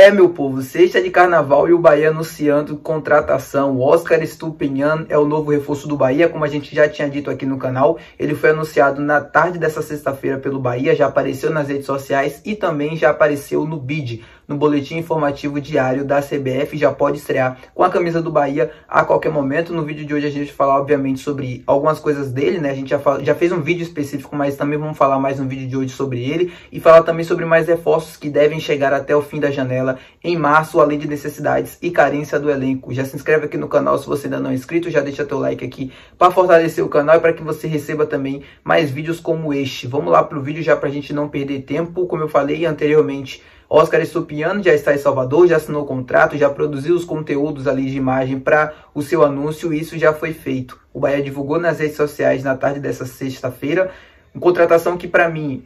Meu povo, sexta de carnaval e o Bahia anunciando contratação. O Oscar Estupiñán é o novo reforço do Bahia, como a gente já tinha dito aqui no canal. Ele foi anunciado na tarde dessa sexta-feira pelo Bahia, já apareceu nas redes sociais e também já apareceu no BID, no Boletim Informativo Diário da CBF. Já pode estrear com a camisa do Bahia a qualquer momento. No vídeo de hoje a gente vai falar, obviamente, sobre algumas coisas dele, né? A gente já fez um vídeo específico, mas também vamos falar mais no vídeo de hoje sobre ele e falar também sobre mais reforços que devem chegar até o fim da janela em março, além de necessidades e carência do elenco. Já se inscreve aqui no canal se você ainda não é inscrito, já deixa teu like aqui para fortalecer o canal e para que você receba também mais vídeos como este. Vamos lá pro vídeo já para a gente não perder tempo. Como eu falei anteriormente, Oscar Estupiñán já está em Salvador, já assinou o contrato, já produziu os conteúdos ali de imagem para o seu anúncio e isso já foi feito. O Bahia divulgou nas redes sociais na tarde dessa sexta-feira. Uma contratação que para mim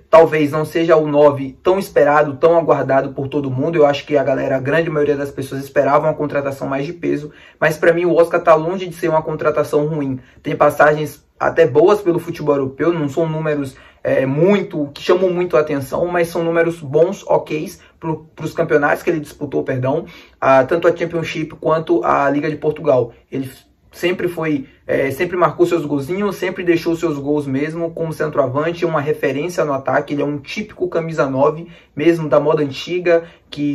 talvez não seja o 9 tão esperado, tão aguardado por todo mundo. Eu acho que a grande maioria das pessoas esperavam uma contratação mais de peso, mas para mim o Oscar está longe de ser uma contratação ruim. Tem passagens até boas pelo futebol europeu, não são números que chamam muito a atenção, mas são números bons, ok, para os campeonatos que ele disputou, tanto a Championship quanto a Liga de Portugal. Ele sempre marcou seus golzinhos, sempre deixou seus gols mesmo como centroavante, uma referência no ataque. Ele é um típico camisa 9, mesmo da moda antiga,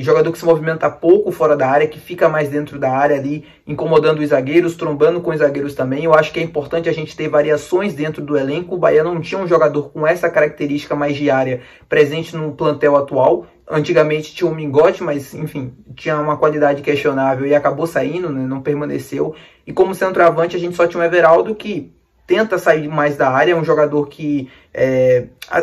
jogador que se movimenta pouco fora da área, que fica mais dentro da área ali, incomodando os zagueiros, trombando com os zagueiros também. Eu acho que é importante a gente ter variações dentro do elenco. O Bahia não tinha um jogador com essa característica mais de área presente no plantel atual. Antigamente tinha o Mingote, mas enfim, tinha uma qualidade questionável e acabou saindo, né? Não permaneceu. E como centroavante a gente só tinha o Everaldo, que tenta sair mais da área, é um jogador que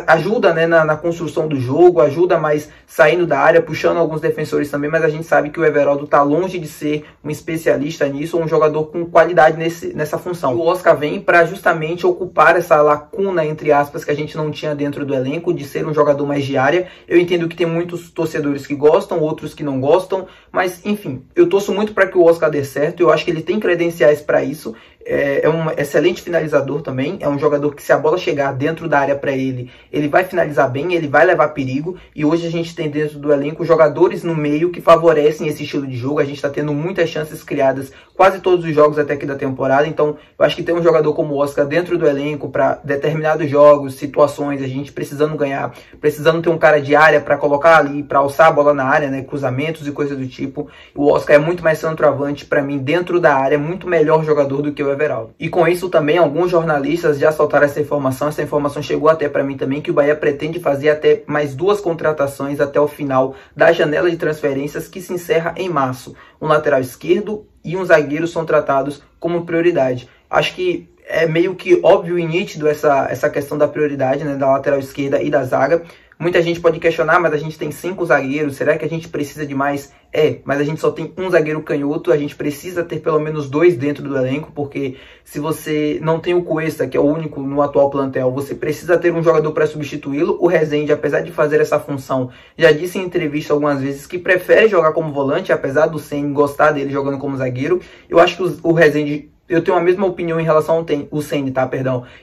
ajuda, né, na construção do jogo, ajuda mais saindo da área, puxando alguns defensores também, mas a gente sabe que o Everaldo está longe de ser um especialista nisso, ou um jogador com qualidade nessa função. O Oscar vem para justamente ocupar essa lacuna, entre aspas, que a gente não tinha dentro do elenco, de ser um jogador mais de área. Eu entendo que tem muitos torcedores que gostam, outros que não gostam, mas enfim, eu torço muito para que o Oscar dê certo. Eu acho que ele tem credenciais para isso. É um excelente finalizador também, é um jogador que, se a bola chegar dentro da área para ele vai finalizar bem, ele vai levar perigo. E hoje a gente tem dentro do elenco jogadores no meio que favorecem esse estilo de jogo. A gente está tendo muitas chances criadas quase todos os jogos até aqui da temporada, então eu acho que ter um jogador como o Oscar dentro do elenco para determinados jogos, situações, a gente precisando ganhar, precisando ter um cara de área para colocar ali, para alçar a bola na área, né, cruzamentos e coisas do tipo. O Oscar é muito mais centroavante para mim dentro da área, muito melhor jogador do que o Everaldo. E com isso também alguns jornalistas já soltaram essa informação chegou até para mim também, que o Bahia pretende fazer até mais 2 contratações até o final da janela de transferências, que se encerra em março. Um lateral esquerdo e um zagueiro são tratados como prioridade. Acho que é meio que óbvio e nítido essa questão da prioridade, né, da lateral esquerda e da zaga. Muita gente pode questionar, mas a gente tem 5 zagueiros, será que a gente precisa de mais? Mas a gente só tem um zagueiro canhoto, a gente precisa ter pelo menos 2 dentro do elenco, porque se você não tem o Cuesta, que é o único no atual plantel, você precisa ter um jogador para substituí-lo. O Rezende, apesar de fazer essa função, já disse em entrevista algumas vezes que prefere jogar como volante, apesar do Ceni gostar dele jogando como zagueiro. Eu acho que o Rezende... Eu tenho a mesma opinião em relação ao Ceni,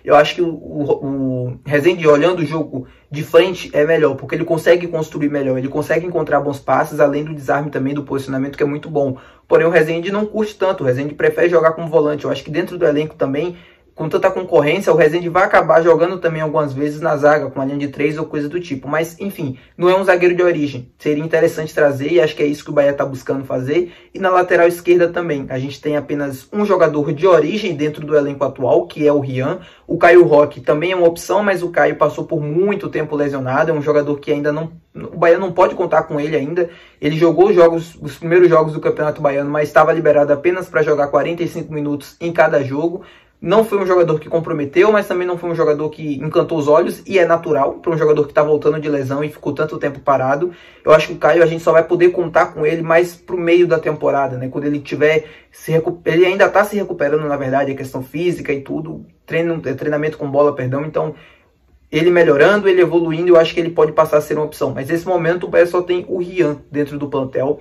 Eu acho que o Rezende, olhando o jogo de frente, é melhor, porque ele consegue construir melhor, ele consegue encontrar bons passes, além do desarme também, do posicionamento, que é muito bom. Porém, o Rezende não curte tanto, o Rezende prefere jogar como volante. Eu acho que dentro do elenco também, com tanta concorrência, o Rezende vai acabar jogando também algumas vezes na zaga, com a linha de 3 ou coisa do tipo. Mas, enfim, não é um zagueiro de origem. Seria interessante trazer, e acho que é isso que o Bahia está buscando fazer. E na lateral esquerda também. A gente tem apenas um jogador de origem dentro do elenco atual, que é o Rian. O Caio Roque também é uma opção, mas o Caio passou por muito tempo lesionado. É um jogador que ainda não... O Bahia não pode contar com ele ainda. Ele jogou os primeiros jogos do Campeonato Baiano, mas estava liberado apenas para jogar 45 minutos em cada jogo. Não foi um jogador que comprometeu, mas também não foi um jogador que encantou os olhos, e é natural para um jogador que está voltando de lesão e ficou tanto tempo parado. Eu acho que o Caio, a gente só vai poder contar com ele mais pro meio da temporada, né? Quando ele tiver ele ainda está se recuperando, na verdade, a questão física e tudo, treinamento com bola, então ele melhorando, ele evoluindo, eu acho que ele pode passar a ser uma opção. Mas nesse momento o Bahia só tem o Rian dentro do plantel,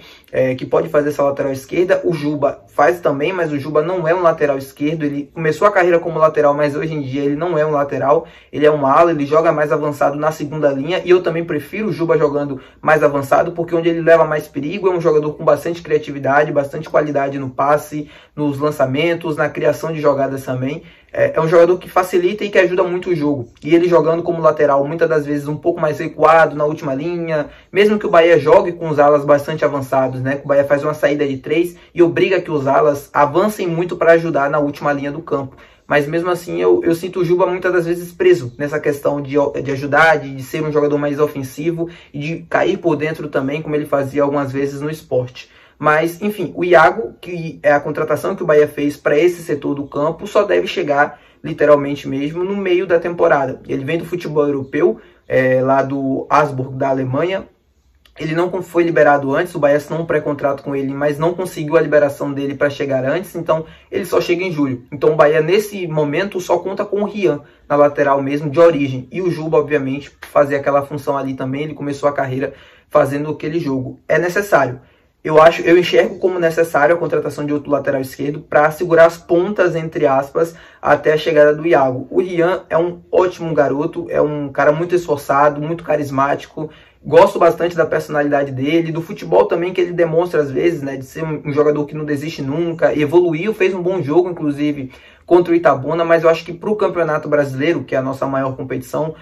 que pode fazer essa lateral esquerda. O Juba faz também, mas o Juba não é um lateral esquerdo. Ele começou a carreira como lateral, mas hoje em dia ele não é um lateral. Ele é um ala, ele joga mais avançado na segunda linha. E eu também prefiro o Juba jogando mais avançado, porque onde ele leva mais perigo é um jogador com bastante criatividade, bastante qualidade no passe, nos lançamentos, na criação de jogadas também. É um jogador que facilita e que ajuda muito o jogo. E ele jogando como lateral, muitas das vezes um pouco mais recuado na última linha, mesmo que o Bahia jogue com os alas bastante avançados, né? Que o Bahia faz uma saída de 3 e obriga que os alas avancem muito para ajudar na última linha do campo. Mas mesmo assim eu sinto o Juba muitas das vezes preso nessa questão de ajudar, de ser um jogador mais ofensivo e de cair por dentro também, como ele fazia algumas vezes no Sport. Mas, enfim, o Iago, que é a contratação que o Bahia fez para esse setor do campo, só deve chegar, literalmente mesmo, no meio da temporada. Ele vem do futebol europeu, lá do Augsburg, da Alemanha. Ele não foi liberado antes, o Bahia assinou um pré-contrato com ele, mas não conseguiu a liberação dele para chegar antes, então ele só chega em julho. Então o Bahia, nesse momento, só conta com o Rian na lateral mesmo, de origem. E o Juba, obviamente, fazer aquela função ali também, ele começou a carreira fazendo aquele jogo. É necessário. Eu enxergo como necessário a contratação de outro lateral esquerdo para segurar as pontas, entre aspas, até a chegada do Iago. O Rian é um ótimo garoto, é um cara muito esforçado, muito carismático. Gosto bastante da personalidade dele, do futebol também que ele demonstra às vezes, né, de ser um jogador que não desiste nunca, evoluiu, fez um bom jogo, inclusive, contra o Itabuna, mas eu acho que para o Campeonato Brasileiro, que é a nossa maior competição,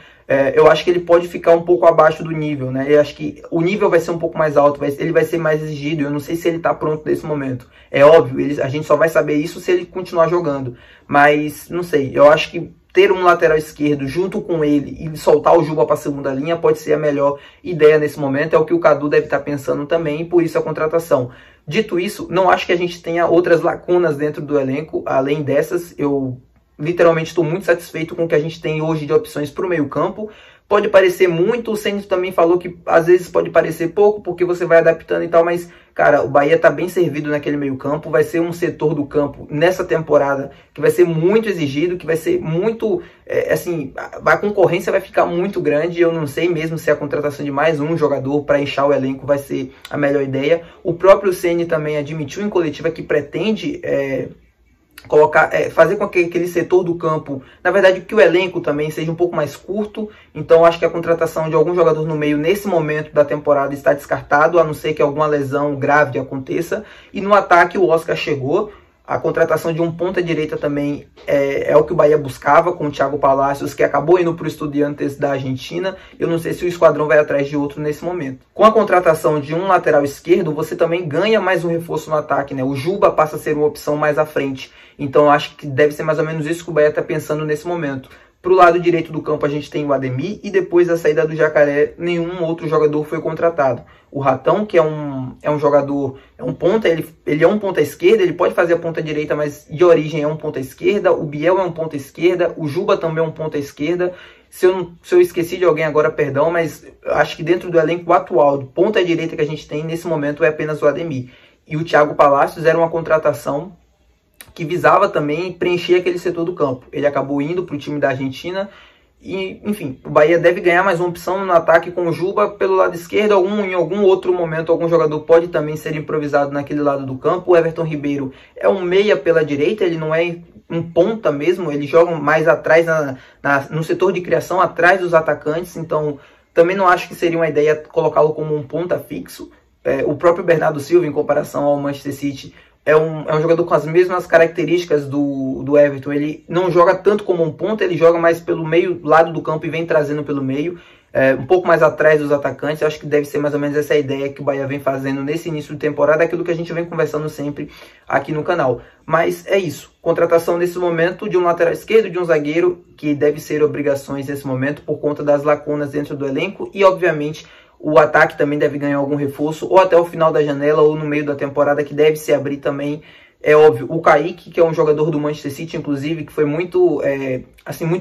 eu acho que ele pode ficar um pouco abaixo do nível, né? Eu acho que o nível vai ser um pouco mais alto, ele vai ser mais exigido, eu não sei se ele está pronto nesse momento. É óbvio, a gente só vai saber isso se ele continuar jogando, mas não sei, eu acho que ter um lateral esquerdo junto com ele e soltar o Juba para a segunda linha pode ser a melhor ideia nesse momento, é o que o Cadu deve estar pensando também, e por isso a contratação. Dito isso, não acho que a gente tenha outras lacunas dentro do elenco, além dessas. Eu literalmente estou muito satisfeito com o que a gente tem hoje de opções para o meio campo. Pode parecer muito, o Ceni também falou que às vezes pode parecer pouco, porque você vai adaptando e tal, mas, cara, o Bahia tá bem servido naquele meio campo, vai ser um setor do campo nessa temporada que vai ser muito exigido, que vai ser muito, assim, a concorrência vai ficar muito grande. Eu não sei mesmo se a contratação de mais um jogador para inchar o elenco vai ser a melhor ideia. O próprio Ceni também admitiu em coletiva que pretende fazer com que aquele setor do campo, na verdade que o elenco também seja um pouco mais curto. Então acho que a contratação de algum jogador no meio nesse momento da temporada está descartado, a não ser que alguma lesão grave aconteça. E no ataque o Oscar chegou. A contratação de um ponta-direita também é o que o Bahia buscava com o Thiago Palacios, que acabou indo para o Estudiantes da Argentina. Eu não sei se o esquadrão vai atrás de outro nesse momento. Com a contratação de um lateral esquerdo, você também ganha mais um reforço no ataque, né? O Juba passa a ser uma opção mais à frente. Então acho que deve ser mais ou menos isso que o Bahia está pensando nesse momento. Para o lado direito do campo a gente tem o Ademir, e depois da saída do Jacaré nenhum outro jogador foi contratado. O Ratão, que é um jogador, é um ponta, ele é um ponta esquerda, ele pode fazer a ponta direita, mas de origem é um ponta esquerda. O Biel é um ponta esquerda, o Juba também é um ponta esquerda. Se eu esqueci de alguém agora, perdão, mas acho que dentro do elenco atual, do ponta direita que a gente tem nesse momento é apenas o Ademir. E o Thiago Palacios era uma contratação que visava também preencher aquele setor do campo. Ele acabou indo para o time da Argentina e, enfim, o Bahia deve ganhar mais uma opção no ataque com o Juba pelo lado esquerdo. Em algum outro momento, algum jogador pode também ser improvisado naquele lado do campo. O Everton Ribeiro é um meia pela direita, ele não é um ponta mesmo, ele joga mais atrás no setor de criação, atrás dos atacantes. Então, também não acho que seria uma ideia colocá-lo como um ponta fixo. O próprio Bernardo Silva, em comparação ao Manchester City, é um jogador com as mesmas características do Everton. Ele não joga tanto como um ponta, ele joga mais pelo meio, lado do campo, e vem trazendo pelo meio, um pouco mais atrás dos atacantes. Eu acho que deve ser mais ou menos essa ideia que o Bahia vem fazendo nesse início de temporada, aquilo que a gente vem conversando sempre aqui no canal. Mas é isso, contratação nesse momento de um lateral esquerdo, de um zagueiro, que deve ser obrigações nesse momento por conta das lacunas dentro do elenco, e obviamente o ataque também deve ganhar algum reforço, ou até o final da janela, ou no meio da temporada, que deve se abrir também. É óbvio, o Kaique, que é um jogador do Manchester City, inclusive, que foi muito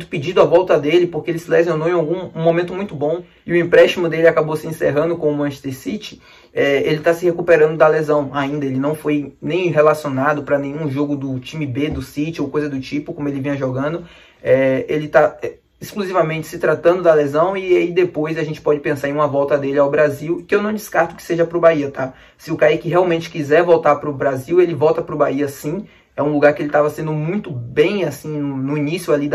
pedido a volta dele, porque ele se lesionou em um momento muito bom, e o empréstimo dele acabou se encerrando com o Manchester City. Ele está se recuperando da lesão ainda, ele não foi nem relacionado para nenhum jogo do time B do City, ou coisa do tipo, como ele vinha jogando. Ele está exclusivamente se tratando da lesão, e aí depois a gente pode pensar em uma volta dele ao Brasil, que eu não descarto que seja para o Bahia, tá? Se o Kaique realmente quiser voltar para o Brasil, ele volta para o Bahia sim. É um lugar que ele estava sendo muito bem, assim, no início ali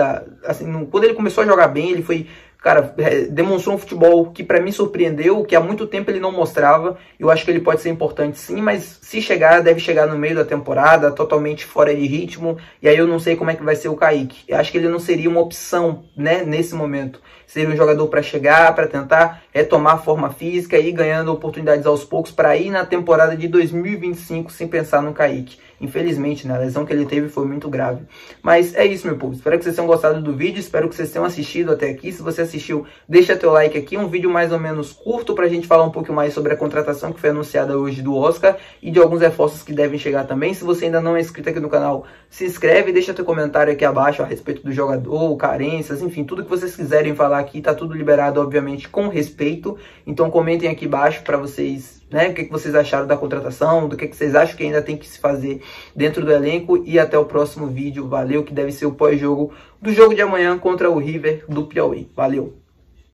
quando ele começou a jogar bem, ele foi, cara, demonstrou um futebol que para mim surpreendeu, que há muito tempo ele não mostrava. Eu acho que ele pode ser importante sim, mas se chegar, deve chegar no meio da temporada, totalmente fora de ritmo, e aí eu não sei como é que vai ser o Kaique. Eu acho que ele não seria uma opção, né, nesse momento. Seria um jogador para chegar, para tentar retomar a forma física e ir ganhando oportunidades aos poucos para ir na temporada de 2025 sem pensar no Kaique. Infelizmente, né, a lesão que ele teve foi muito grave. Mas é isso, meu povo. Espero que vocês tenham gostado do vídeo. Espero que vocês tenham assistido até aqui. Se você assistiu, deixa teu like aqui. Um vídeo mais ou menos curto pra gente falar um pouco mais sobre a contratação que foi anunciada hoje do Oscar e de alguns reforços que devem chegar também. Se você ainda não é inscrito aqui no canal, se inscreve. Deixa teu comentário aqui abaixo a respeito do jogador, carências, enfim, tudo que vocês quiserem falar aqui. Tá tudo liberado, obviamente, com respeito. Então comentem aqui embaixo pra vocês, né, o que vocês acharam da contratação, do que vocês acham que ainda tem que se fazer dentro do elenco, e até o próximo vídeo. Valeu, que deve ser o pós-jogo do jogo de amanhã contra o River do Piauí. Valeu!